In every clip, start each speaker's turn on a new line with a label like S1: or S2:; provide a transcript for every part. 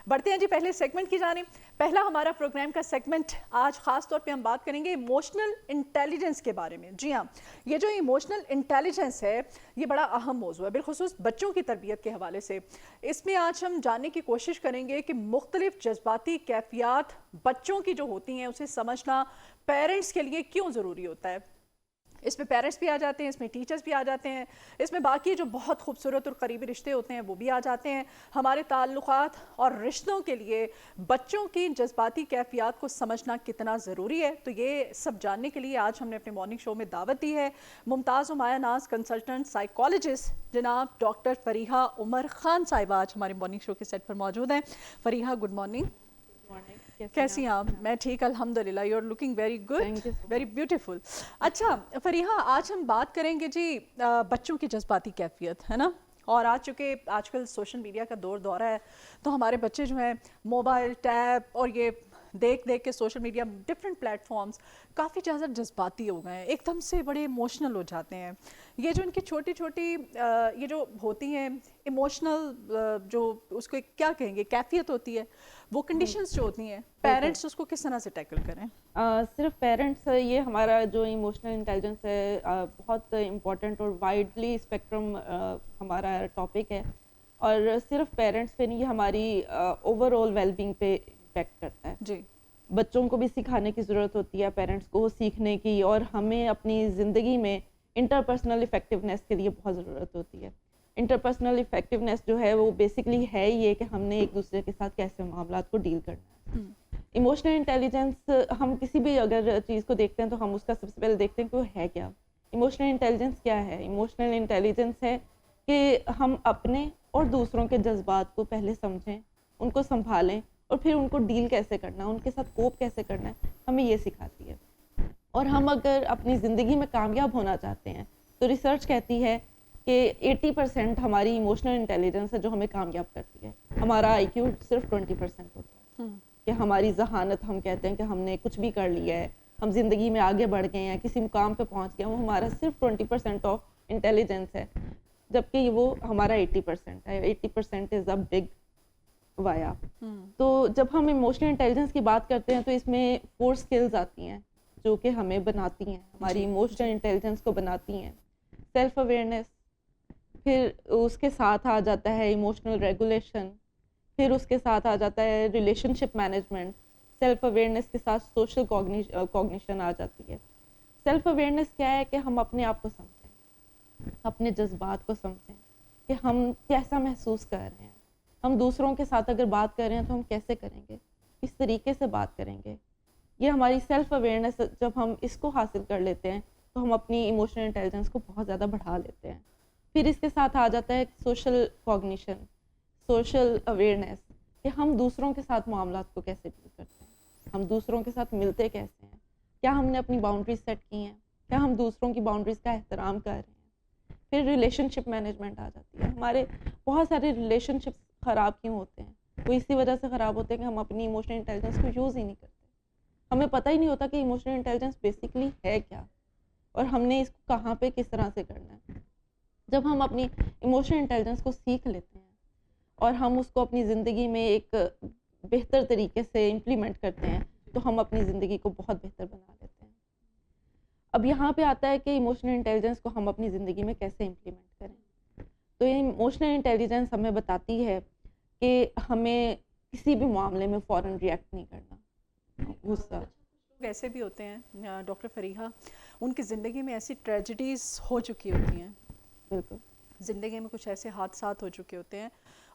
S1: بڑھتے ہیں جی پہلے سیگمنٹ کی جانب. پہلا ہمارا پروگرام کا سیگمنٹ آج خاص طور پہ ہم بات کریں گے ایموشنل انٹیلیجنس کے بارے میں. جی ہاں, یہ جو ایموشنل انٹیلیجنس ہے یہ بڑا اہم موضوع ہے, بالخصوص بچوں کی تربیت کے حوالے سے. اس میں آج ہم جاننے کی کوشش کریں گے کہ مختلف جذباتی کیفیات بچوں کی جو ہوتی ہیں اسے سمجھنا پیرنٹس کے لیے کیوں ضروری ہوتا ہے. اس میں پیرنٹس بھی آ جاتے ہیں, اس میں ٹیچرز بھی آ جاتے ہیں, اس میں باقی جو بہت خوبصورت اور قریبی رشتے ہوتے ہیں وہ بھی آ جاتے ہیں. ہمارے تعلقات اور رشتوں کے لیے بچوں کی جذباتی کیفیات کو سمجھنا کتنا ضروری ہے, تو یہ سب جاننے کے لیے آج ہم نے اپنے مارننگ شو میں دعوت دی ہے ممتاز و مایہ ناز کنسلٹنٹ سائیکالوجسٹ جناب ڈاکٹر فریحہ عمر خان صاحبہ آج ہمارے مارننگ شو کے سیٹ پر موجود ہیں. Fariha, good morning. کیسی ہیں آپ؟ میں ٹھیک الحمدللہ. You are looking very good, very beautiful. اچھا فریحہ, آج ہم بات کریں گے جی بچوں کی جذباتی کیفیت, ہے نا. اور چونکہ آج کل سوشل میڈیا کا دور ہے تو ہمارے بچے جو ہیں موبائل, ٹیب اور یہ دیکھ کے social media different platforms کافی زیادہ جذباتی ہو گئے ہیں, ایک دم سے بڑے ایموشنل ہو جاتے ہیں. یہ جو ان کی چھوٹی چھوٹی یہ جو ہوتی ہیں ایموشنل جو اس کو کیا کہیں گے کیفیت ہوتی ہے, وہ کنڈیشنز جو ہوتی ہیں, پیرنٹس اس کو کس طرح سے ٹیکل کریں؟
S2: صرف پیرنٹس, یہ ہمارا جو ایموشنل انٹیلیجنس ہے بہت امپورٹنٹ اور وائڈلی اسپیکٹرم ہمارا ٹاپک ہے, اور صرف پیرنٹس پہ نہیں, یہ ہماری اوور آل ویل بینگ پہ امپیکٹ کرتا ہے.
S1: جی,
S2: بچوں کو بھی سکھانے کی ضرورت ہوتی ہے, پیرنٹس کو سیکھنے کی, اور ہمیں اپنی زندگی میں انٹرپرسنل افیکٹونیس کے لیے بہت ضرورت ہوتی ہے. انٹرپرسنل افیکٹونیس جو ہے وہ بیسکلی ہے یہ کہ ہم نے ایک دوسرے کے ساتھ کیسے معاملات کو ڈیل کرنا ہے. ایموشنل انٹیلیجنس, ہم کسی بھی اگر چیز کو دیکھتے ہیں تو ہم اس کا سب سے پہلے دیکھتے ہیں کہ وہ ہے کیا. ایموشنل انٹیلیجنس کیا ہے؟ ایموشنل انٹیلیجنس ہے کہ ہم اپنے اور دوسروں کے جذبات کو پہلے سمجھیں, ان کو سنبھالیں, اور پھر ان کو ڈیل کیسے کرنا ہے, ان کے ساتھ کوپ کیسے کرنا ہے, ہمیں یہ سکھاتی ہے. اور ہم اگر اپنی زندگی میں کامیاب ہونا چاہتے ہیں تو ریسرچ کہتی ہے کہ 80% ہماری ایموشنل انٹیلیجنس ہے جو ہمیں کامیاب کرتی ہے. ہمارا آئی کیو صرف 20% ہوتا ہے, کہ ہماری ذہانت, ہم کہتے ہیں کہ ہم نے کچھ بھی کر لیا ہے, ہم زندگی میں آگے بڑھ گئے ہیں, کسی مقام پہ پہنچ گئے ہیں, وہ ہمارا صرف 20% آف انٹیلیجنس ہے, جبکہ وہ ہمارا 80% ہے. 80% از اے بگ وایا. تو جب ہم ایموشنل انٹیلیجنس کی بات کرتے ہیں تو اس میں 4 اسکلز آتی ہیں جو کہ ہمیں بناتی ہیں, ہماری ایموشنل انٹیلیجنس کو بناتی ہیں. سیلف اویئرنیس, پھر اس کے ساتھ آ جاتا ہے ایموشنل ریگولیشن, پھر اس کے ساتھ آ جاتا ہے ریلیشن شپ مینجمنٹ. سیلف اویئرنیس کے ساتھ سوشل کوگنیشن آ جاتی ہے. سیلف اویئرنیس کیا ہے؟ کہ ہم اپنے آپ کو سمجھیں, اپنے جذبات کو سمجھیں کہ ہم کیسا محسوس کر رہے ہیں. ہم دوسروں کے ساتھ اگر بات کر رہے ہیں تو ہم کیسے کریں گے, کس طریقے سے بات کریں گے. یہ ہماری سیلف اویئرنیس, جب ہم اس کو حاصل کر لیتے ہیں تو ہم اپنی ایموشنل انٹیلیجنس کو بہت زیادہ بڑھا لیتے ہیں. پھر اس کے ساتھ آ جاتا ہے سوشل کوگنیشن, سوشل اویئرنیس, کہ ہم دوسروں کے ساتھ معاملات کو کیسے ڈیل کرتے ہیں, ہم دوسروں کے ساتھ ملتے کیسے ہیں, کیا ہم نے اپنی باؤنڈریز سیٹ کی ہیں, کیا ہم دوسروں کی باؤنڈریز کا احترام کر رہے ہیں. پھر ریلیشن شپ مینجمنٹ آ جاتی ہے. ہمارے بہت سارے ریلیشن شپس خراب کیوں ہوتے ہیں؟ وہ اسی وجہ سے خراب ہوتے ہیں کہ ہم اپنی ایموشنل انٹیلیجنس کو یوز ہی نہیں کرتے. ہمیں پتہ ہی نہیں ہوتا کہ ایموشنل انٹیلیجنس بیسکلی ہے کیا, اور ہم نے اس کو کہاں پہ کس طرح سے کرنا ہے. جب ہم اپنی ایموشنل انٹیلیجنس کو سیکھ لیتے ہیں اور ہم اس کو اپنی زندگی میں ایک بہتر طریقے سے امپلیمنٹ کرتے ہیں تو ہم اپنی زندگی کو بہت بہتر بنا لیتے ہیں. اب یہاں پہ آتا ہے کہ ایموشنل انٹیلیجنس کو ہم اپنی زندگی میں کیسے امپلیمنٹ کریں. تو یہ ایموشنل انٹیلیجنس ہمیں بتاتی ہے کہ ہمیں کسی بھی معاملے میں فوراً ریئیکٹ نہیں کرنا. غصہ
S1: ایسے بھی ہوتے ہیں ڈاکٹر فریحہ, ان کی زندگی میں ایسی ٹریجڈیز ہو چکی ہوتی ہیں,
S2: بالکل
S1: زندگی میں کچھ ایسے حادثات ہو چکے ہوتے ہیں,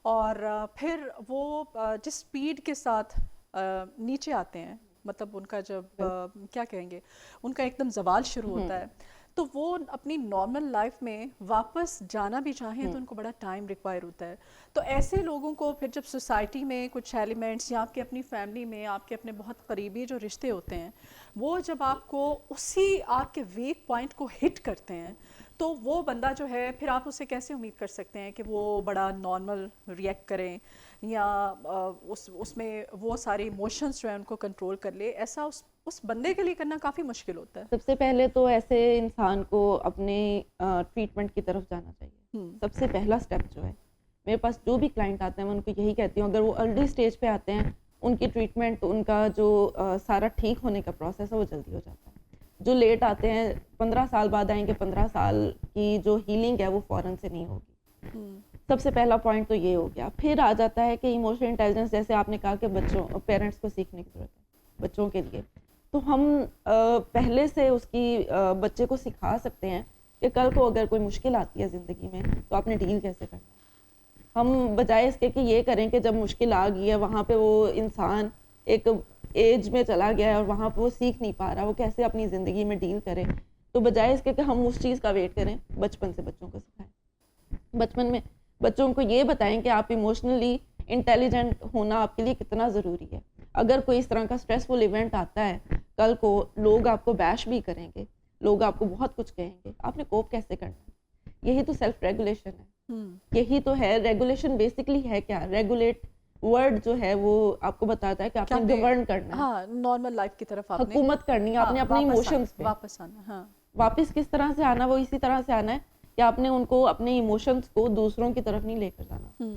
S1: اور پھر وہ جس سپیڈ کے ساتھ نیچے آتے ہیں, مطلب ان کا جب کیا کہیں گے, ان کا ایک دم زوال شروع ہوتا ہے, تو وہ اپنی نارمل لائف میں واپس جانا بھی چاہیں تو ان کو بڑا ٹائم ریکوائر ہوتا ہے. تو ایسے لوگوں کو پھر جب سوسائٹی میں کچھ ایلیمنٹس یا آپ کی اپنی فیملی میں آپ کے اپنے بہت قریبی جو رشتے ہوتے ہیں وہ جب آپ کو اسی آپ کے ویک پوائنٹ کو ہٹ کرتے ہیں, تو وہ بندہ جو ہے پھر آپ اسے کیسے امید کر سکتے ہیں کہ وہ بڑا نارمل ریئیکٹ کریں یا اس میں وہ سارے ایموشنز جو ہیں ان کو کنٹرول کر لے. ایسا اس بندے کے لیے کرنا کافی مشکل ہوتا ہے.
S2: سب سے پہلے تو ایسے انسان کو اپنے ٹریٹمنٹ کی طرف جانا چاہیے. سب سے پہلا سٹیپ جو ہے میرے پاس جو بھی کلائنٹ آتے ہیں میں ان کو یہی کہتی ہوں, اگر وہ ارلی اسٹیج پہ آتے ہیں ان کی ٹریٹمنٹ, ان کا جو سارا ٹھیک ہونے کا پروسیس ہے وہ جلدی ہو جاتا ہے. جو لیٹ آتے ہیں 15 سال بعد آئیں گے, 15 سال کی جو ہیلنگ ہے وہ فوراً سے نہیں ہوگی. سب سے پہلا پوائنٹ تو یہ ہو گیا. پھر آ جاتا ہے کہ ایموشنل انٹیلیجنس, جیسے آپ نے کہا کہ بچوں پیرنٹس کو سیکھنے کی ضرورت ہے بچوں کے لیے, تو ہم پہلے سے اس کی بچے کو سکھا سکتے ہیں کہ کل کو اگر کوئی مشکل آتی ہے زندگی میں تو آپ نے ڈیل کیسے کرنا ہے. ہم بجائے اس کے کہ یہ کریں کہ جب مشکل آ گئی ہے وہاں پہ وہ انسان ایک ایج میں چلا گیا ہے اور وہاں پہ وہ سیکھ نہیں پا رہا وہ کیسے اپنی زندگی میں ڈیل کرے, تو بجائے اس کے کہ ہم اس چیز کا ویٹ کریں, بچپن سے بچوں کو سکھائیں. بچپن میں بچوں کو یہ بتائیں کہ آپ ایموشنلی انٹیلیجنٹ ہونا آپ کے لیے کتنا ضروری ہے. اگر کوئی اس طرح کا اسٹریسفل ایونٹ آتا ہے, کل کو لوگ آپ کو بیش بھی کریں گے, لوگ آپ کو بہت کچھ کہیں گے, آپ نے کوپ کیسے کرنا ہے. یہی تو سیلف ریگولیشن ہے, یہی تو ہے ریگولیشن. بیسکلی ہے کیا, ریگولیٹ ورڈ جو ہے وہ آپ کو بتاتا ہے کہ آپ نے گورن کرنا ہے,
S1: ہاں نارمل لائف کی طرف آپ نے
S2: حکومت کرنی ہے, آپ نے اپنے ایموشنز پہ
S1: واپس آنا. ہاں
S2: واپس کس طرح سے آنا, وہ اسی طرح سے آنا ہے کہ آپ نے ان کو اپنے ایموشنز کو دوسروں کی طرف نہیں لے کر جانا.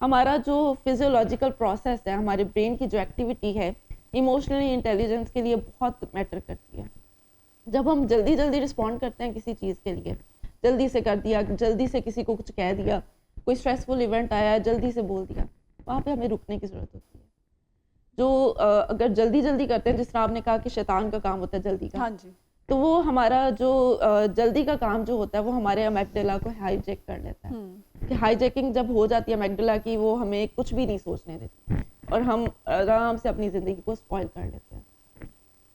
S2: ہمارا جو فزیولوجیکل پروسیس ہے, ہمارے برین کی جو ایکٹیویٹی ہے, ایموشنلی انٹیلیجنس کے لیے بہت میٹر کرتی ہے. جب ہم جلدی جلدی رسپونڈ کرتے ہیں کسی چیز کے لیے, جلدی سے کر دیا, جلدی سے کسی کو کچھ کہہ دیا, کوئی اسٹریسفل ایونٹ آیا جلدی سے بول دیا, وہاں پہ ہمیں رکنے کی ضرورت ہوتی ہے. جو اگر جلدی جلدی کرتے ہیں, جس طرح آپ نے کہا کہ شیطان کا کام ہوتا ہے جلدی کا,
S1: ہاں جی,
S2: تو وہ ہمارا جو جلدی کا کام جو ہوتا ہے وہ ہمارے امیگڈیلا کو ہائی جیک کر لیتا ہے. کہ ہائی جیکنگ جب ہو جاتی ہے امیگڈیلا کی, وہ ہمیں کچھ بھی نہیں سوچنے دیتی اور ہم آرام سے اپنی زندگی کو اسپوائل کر لیتے ہیں.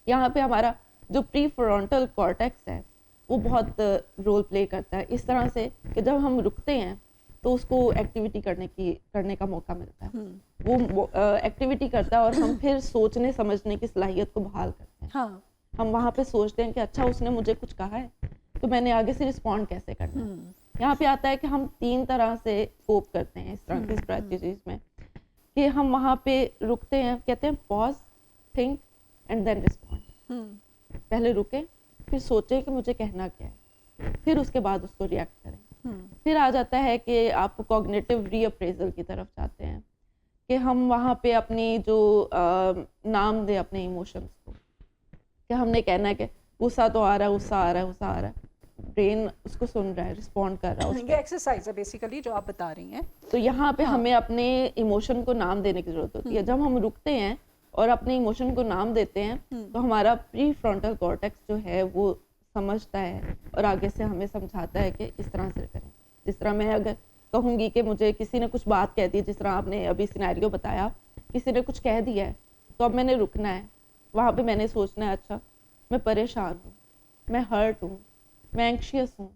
S2: یہاں پہ ہمارا جو پری فرونٹل کارٹیکس ہے وہ بہت رول پلے کرتا ہے, اس طرح سے کہ جب ہم رکتے ہیں تو اس کو ایکٹیویٹی کرنے کا موقع ملتا ہے, وہ ایکٹیویٹی کرتا ہے اور ہم پھر سوچنے سمجھنے کی صلاحیت کو بحال کرتے ہیں. ہم وہاں پہ سوچتے ہیں کہ اچھا اس نے مجھے کچھ کہا ہے تو میں نے آگے سے رسپونڈ کیسے کرنا ہے. یہاں پہ آتا ہے کہ ہم 3 طرح سے کوپ کرتے ہیں اس طرح کی اسٹریٹجیز میں, کہ ہم وہاں پہ رکتے ہیں, کہتے ہیں پاز, تھنک اینڈ دین رسپونڈ. پہلے رکیں, پھر سوچیں کہ مجھے کہنا کیا ہے, پھر اس کے بعد اس کو ریئیکٹ کریں. پھر آ جاتا ہے کہ آپ کوگنیٹو ری اپریزل کی طرف جاتے ہیں, کہ ہم وہاں پہ اپنی جو نام دیں اپنے ایموشنس کو, کہ ہم نے کہنا ہے کہ غصہ تو آ رہا ہے, غصہ آ رہا ہے, غصہ آ رہا ہے, برین اس کو سن رہا ہے, رسپونڈ کر رہا ہے.
S1: یہ ایکسرسائز ہے بیسیکلی جو آپ بتا رہی ہیں.
S2: تو یہاں پہ ہمیں اپنے ایموشن کو نام دینے کی ضرورت ہوتی ہے. جب ہم رکتے ہیں اور اپنے ایموشن کو نام دیتے ہیں تو ہمارا پری فرونٹل کارٹیکس جو ہے وہ سمجھتا ہے اور آگے سے ہمیں سمجھاتا ہے کہ اس طرح سے کریں. جس طرح میں اگر کہوں گی کہ مجھے کسی نے کچھ بات کہہ دی, جس طرح آپ نے ابھی سینیریو بتایا, کسی نے کچھ کہہ دیا ہے تو اب میں نے رکنا ہے, وہاں پہ میں نے سوچنا ہے اچھا میں پریشان ہوں, میں ہرٹ ہوں, میں اینکشیس ہوں,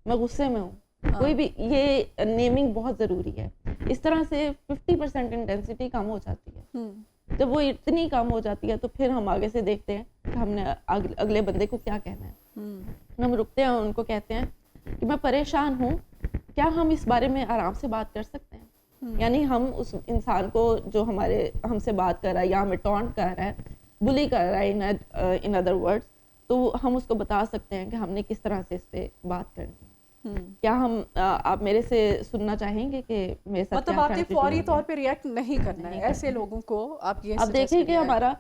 S2: میں غصے میں ہوں. کوئی بھی یہ نیمنگ بہت ضروری ہے. اس طرح سے 50% انٹینسٹی کم ہو جاتی ہے. جب وہ اتنی کم ہو جاتی ہے تو پھر ہم آگے سے دیکھتے ہیں کہ ہم نے اگلے بندے کو کیا کہنا ہے. ہم رکتے ہیں اور ان کو کہتے ہیں کہ میں پریشان ہوں, کیا ہم اس بارے میں آرام سے بات کر سکتے ہیں. یعنی ہم اس انسان کو جو ہم سے بات کر رہا ہے یا ہمیں ٹونٹ کر رہا ہے, بلی کر رہا ہے ان ادر ورڈز, تو ہم اس کو بتا سکتے ہیں کہ ہم نے کس طرح سے اس پہ بات کرنی ہے. کیا ہم آپ میرے سے سننا چاہیں گے کہ میرے ساتھ
S1: مطلب آپ نے فوری طور پہ ریئیکٹ نہیں کرنا ہے ایسے لوگوں کو آپ یہ
S2: اب دیکھیں کہ ہمارا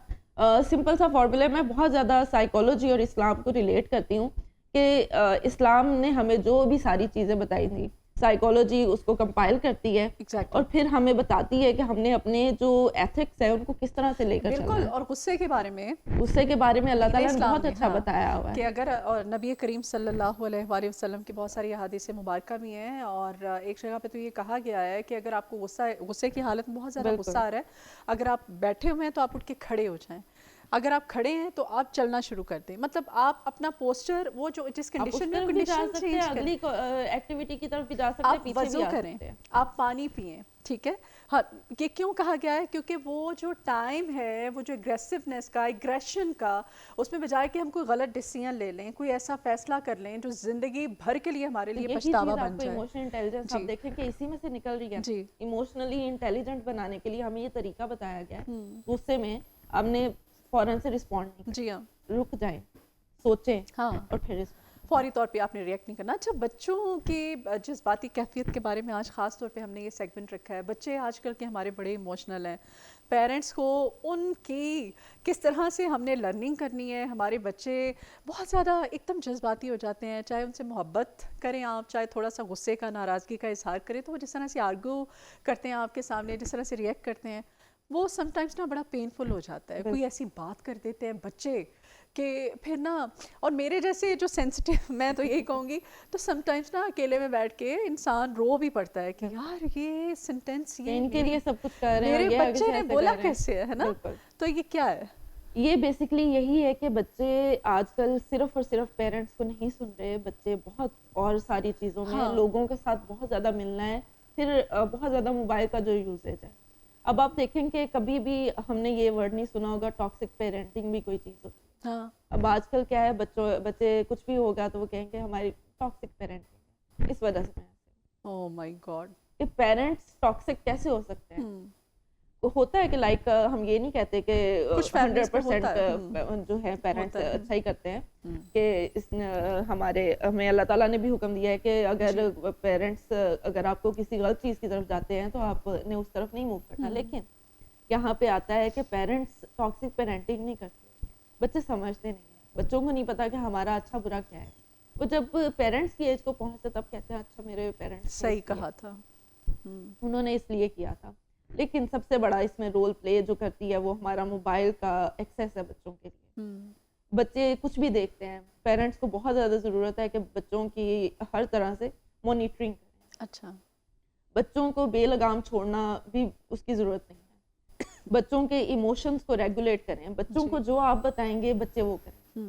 S2: سمپل سا فارمولا, میں بہت زیادہ سائیکالوجی اور اسلام کو ریلیٹ کرتی ہوں کہ اسلام نے ہمیں جو بھی ساری چیزیں بتائی تھیں, سائیکالوجی اس کو کمپائل کرتی ہے اور پھر ہمیں بتاتی ہے کہ ہم نے اپنے جو ایتھکس ہیں ان کو کس طرح سے لے کر چلنا ہے.
S1: اور غصے کے بارے میں
S2: اللہ تعالیٰ نے بہت اچھا بتایا ہوا ہے
S1: کہ اگر, اور نبی کریم صلی اللہ علیہ وآلہ وسلم کی بہت ساری احادیث مبارکہ بھی ہیں, اور ایک جگہ پہ تو یہ کہا گیا ہے کہ اگر آپ کو غصے کی حالت میں بہت زیادہ غصہ آ رہا ہے, اگر آپ بیٹھے ہوئے ہیں تو آپ اٹھ کے کھڑے ہو جائیں, اگر آپ کھڑے ہیں تو آپ چلنا شروع کر دیں. مطلب آپ اپنا پوسچر وہ جو جس کنڈیشن میں کنڈیشن چینج کریں,
S2: اگلی ایکٹیویٹی کی طرف بھی جا سکتے ہیں,
S1: آپ وضو کریں, آپ پانی پئیں, ٹھیک ہے. ہاں, یہ کیوں کہا گیا ہے؟ کیونکہ وہ جو ٹائم ہے, وہ جو اگریسونیس کا, اگریشن کا, اس میں بجائے کہ ہم کوئی غلط ڈیسیژن لے لیں, کوئی ایسا فیصلہ کر لیں جو زندگی بھر کے لیے ہمارے لیے پچھتاوا بن جائے.
S2: ایموشنل انٹیلیجنس آپ دیکھیں کہ اسی میں سے نکل رہی ہے. ایموشنلی انٹیلیجنٹ بنانے کے لیے ہمیں یہ طریقہ بتایا گیا ہے. غصے میں ہم نے فوراً سے رسپونڈ نہیں,
S1: جی ہاں,
S2: رک جائیں, سوچیں اور پھر
S1: فوری طور پہ آپ نے ریئیکٹ نہیں کرنا. اچھا بچوں کی جذباتی کیفیت کے بارے میں آج خاص طور پہ ہم نے یہ سیگمنٹ رکھا ہے. بچے آج کل کے ہمارے بڑے ایموشنل ہیں. پیرنٹس کو ان کی کس طرح سے ہم نے لرننگ کرنی ہے. ہمارے بچے بہت زیادہ ایک دم جذباتی ہو جاتے ہیں, چاہے ان سے محبت کریں آپ, چاہے تھوڑا سا غصے کا ناراضگی کا اظہار کریں, تو وہ جس طرح سے آرگو کرتے ہیں آپ کے سامنے, جس طرح سے ریئیکٹ کرتے ہیں, وہ سم ٹائمز نا بڑا پینفل ہو جاتا ہے. کوئی ایسی بات کر دیتے ہیں بچے کہ پھر نا, اور میرے جیسے جو سینسٹیو, میں تو یہی کہوں گی, تو سم ٹائمز نا اکیلے میں بیٹھ کے انسان رو بھی پڑتا ہے کہ یار یہ سینٹینس یہ
S2: ان کے لیے سب کچھ کر رہے ہیں,
S1: میرے
S2: یہ آگے
S1: بچے
S2: سے
S1: نے
S2: ایسے
S1: بولا
S2: کر رہے ہیں.
S1: کیسے ہے نا.
S2: بالکل.
S1: تو یہ کیا ہے؟
S2: یہ بیسکلی یہی ہے کہ بچے آج کل صرف اور صرف پیرنٹس کو نہیں سن رہے. بچے بہت اور ساری چیزوں میں لوگوں کے ساتھ بہت زیادہ ملنا ہے, پھر بہت زیادہ موبائل کا جو یوزیج ہے. اب آپ دیکھیں کہ کبھی بھی ہم نے یہ ورڈ نہیں سنا ہوگا ٹاکسک پیرنٹنگ بھی کوئی چیز ہوتی ہے. اب آج کل کیا ہے, بچے کچھ بھی ہوگا تو وہ کہیں گے ہماری ٹاکسک پیرنٹنگ. اس وجہ سے
S1: او مائی گاڈ,
S2: کہ پیرنٹس ٹاکسک کیسے ہو سکتے ہیں. ہوتا ہے کہ لائک ہم یہ نہیں کہتے کہ 100% جو ہے پیرنٹس اچھا ہی کرتے ہیں, کہ ہمیں اللہ تعالیٰ نے بھی حکم دیا ہے کہ اگر پیرنٹس اگر آپ کو کسی غلط چیز کی طرف جاتے ہیں تو آپ نے اس طرف نہیں موو کرنا. لیکن یہاں پہ آتا ہے کہ پیرنٹس ٹاکسک پیرنٹنگ نہیں کرتے. بچے سمجھتے نہیں ہیں, بچوں کو نہیں پتا کہ ہمارا اچھا برا کیا ہے. وہ جب پیرنٹس کی ایج کو پہنچتے تب کہتے ہیں اچھا میرے پیرنٹس
S1: صحیح کہا تھا,
S2: انہوں نے اس لیے کیا تھا. لیکن سب سے بڑا اس میں رول پلے جو کرتی ہے وہ ہمارا موبائل کا ایکسیس ہے بچوں کے لیے. بچے کچھ بھی دیکھتے ہیں, پیرنٹس کو بہت زیادہ ضرورت ہے کہ بچوں کی ہر طرح سے مانیٹرنگ کریں.
S1: اچھا,
S2: بچوں کو بے لگام چھوڑنا بھی اس کی ضرورت نہیں ہے. بچوں کے ایموشنز کو ریگولیٹ کریں. بچوں کو جو آپ بتائیں گے بچے وہ کریں.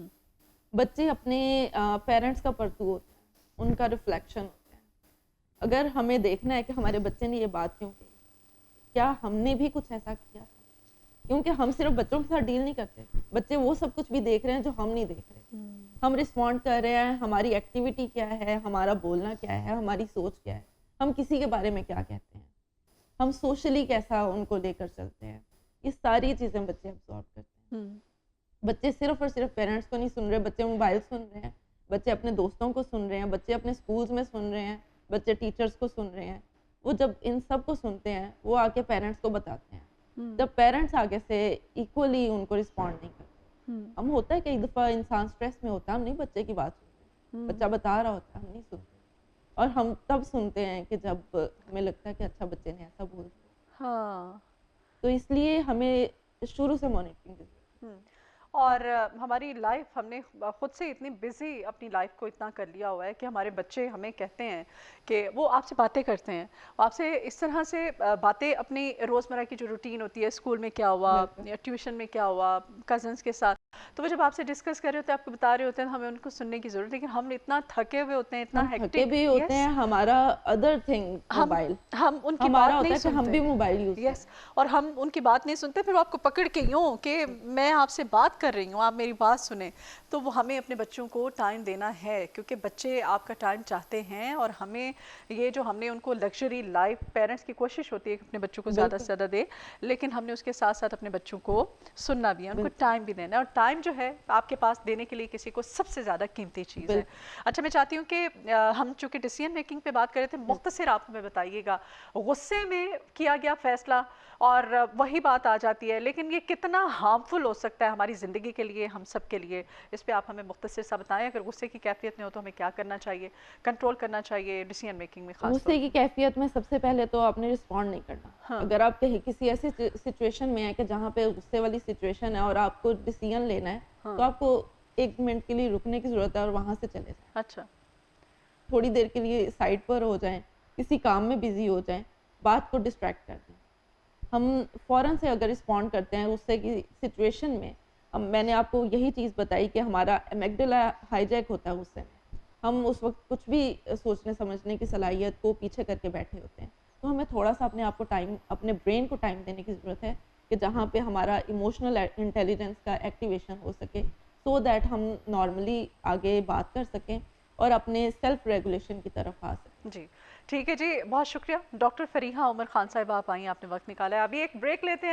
S2: بچے اپنے پیرنٹس کا پرتو ہوتے ہیں, ان کا ریفلیکشن ہوتا ہے. اگر ہمیں دیکھنا ہے کہ ہمارے بچے نے یہ بات کیوں کہی, کیا ہم نے بھی کچھ ایسا کیا, کیونکہ ہم صرف بچوں کے ساتھ ڈیل نہیں کرتے. بچے وہ سب کچھ بھی دیکھ رہے ہیں جو ہم نہیں دیکھ رہے. ہم رسپونڈ کر رہے ہیں, ہماری ایکٹیویٹی کیا ہے, ہمارا بولنا کیا ہے, ہماری سوچ کیا ہے, ہم کسی کے بارے میں کیا کہتے ہیں, ہم سوشلی کیسا ان کو لے کر چلتے ہیں. یہ ساری چیزیں بچے ابزارو کرتے ہیں. بچے صرف اور صرف پیرنٹس کو نہیں سن رہے, بچے موبائل سن رہے ہیں, بچے اپنے دوستوں کو سن رہے ہیں, بچے اپنے اسکولز میں سن رہے ہیں, بچے ٹیچرس کو سن رہے ہیں. وہ جب ان سب کو سنتے ہیں وہ آ کے پیرنٹس کو بتاتے ہیں. جب پیرنٹس آگے سے ایکولی ان کو رسپونڈ نہیں کرتے. ہم ہوتا ہے کہ ایک دفعہ انسان اسٹریس میں ہوتا ہے, ہم نہیں بچے کی بات سنتے, بچہ بتا رہا ہوتا ہے, ہم نہیں سنتے. اور ہم تب سنتے ہیں کہ جب ہمیں لگتا ہے کہ اچھا بچے نے ایسا بول دیا.
S1: ہاں,
S2: تو اس لیے ہمیں شروع سے مانیٹرنگ کی ضرورت ہے.
S1: اور ہماری لائف, ہم نے خود سے اتنی بزی اپنی لائف کو اتنا کر لیا ہوا ہے کہ ہمارے بچے ہمیں کہتے ہیں کہ وہ آپ سے باتیں کرتے ہیں, آپ سے اس طرح سے باتیں, اپنی روزمرہ کی جو روٹین ہوتی ہے, اسکول میں کیا ہوا, ٹیوشن میں کیا ہوا, کزنس کے ساتھ, تو وہ جب آپ سے ڈسکس کر رہے ہوتے ہیں, آپ کو بتا رہے ہوتے ہیں, ہمیں ان کو سننے کی ضرورت ہے. لیکن ہم اتنا تھکے ہوئے ہوتے ہیں, اتنا
S2: تھکے بھی ہوتے ہیں, ہمارا ادر تھنگ موبائل,
S1: ہم ان کی
S2: ہمارا
S1: بات
S2: ہوتا
S1: نہیں
S2: ہے کہ ہم
S1: سنتے.
S2: بھی موبائل یوز کریں.
S1: یس, اور ہم ان کی بات نہیں سنتے, پھر وہ آپ کو پکڑ کے یوں کہ میں آپ سے بات کر رہی ہوں, آپ میری بات سنیں. تو وہ ہمیں اپنے بچوں کو ٹائم دینا ہے, کیونکہ بچے آپ کا ٹائم چاہتے ہیں. اور ہمیں یہ جو ہم نے ان کو لگژری لائف, پیرنٹس کی کوشش ہوتی ہے کہ اپنے بچوں کو زیادہ سے زیادہ دے, لیکن ہم نے اس کے ساتھ ساتھ اپنے بچوں کو سننا بھی ہے, ان کو ٹائم بھی دینا ہے. اور ٹائم جو ہے آپ کے پاس دینے کے لیے کسی کو سب سے زیادہ قیمتی چیز ہے. اچھا, میں چاہتی ہوں کہ ہم چونکہ ڈیسیژن میکنگ پہ بات کر رہے تھے, مختصر آپ ہمیں بتائیے گا, غصے میں کیا گیا فیصلہ اور وہی بات آ جاتی ہے, لیکن یہ کتنا ہارمفل ہو سکتا ہے ہماری زندگی کے لیے, ہم سب کے لیے, اس پہ آپ ہمیں مختصر سا بتائیں. اگر غصے کی کیفیت میں ہو تو ہمیں کیا کرنا چاہیے, کنٹرول کرنا چاہیے ڈیسیژن میکنگ میں خاص طور
S2: غصے کی کیفیت میں سب سے پہلے تو آپ نے رسپونڈ نہیں کرنا. اگر آپ کہیں کسی ایسی سچویشن میں ہیں کہ جہاں پہ غصے والی سچویشن ہے اور آپ کو ڈیسیژن لینا ہے, تو آپ کو 1 منٹ کے لیے رکنے کی ضرورت ہے اور وہاں سے چلے جائیں.
S1: اچھا,
S2: تھوڑی دیر کے لیے سائڈ پر ہو جائیں, کسی کام میں بزی ہو جائیں, بات کو ڈسٹریکٹ کر دیں. ہم فوراً سے اگر رسپونڈ کرتے ہیں غصے کی سچویشن میں, میں نے آپ کو یہی چیز بتائی کہ ہمارا ایمیگڈلا ہائی جیک ہوتا ہے غصے میں. ہم اس وقت کچھ بھی سوچنے سمجھنے کی صلاحیت کو پیچھے کر کے بیٹھے ہوتے ہیں. تو ہمیں تھوڑا سا اپنے آپ کو ٹائم, اپنے برین کو ٹائم دینے کی ضرورت ہے کہ جہاں پہ ہمارا ایموشنل انٹیلیجنس کا ایکٹیویشن ہو سکے, سو دیٹ ہم نارملی آگے بات کر سکیں اور اپنے سیلف ریگولیشن کی طرف آ سکیں.
S1: جی ٹھیک ہے جی, بہت شکریہ ڈاکٹر فریحہ عمر خان صاحبہ, آپ آئیں, آپ نے وقت نکالا ہے. ابھی ایک بریک لیتے ہیں.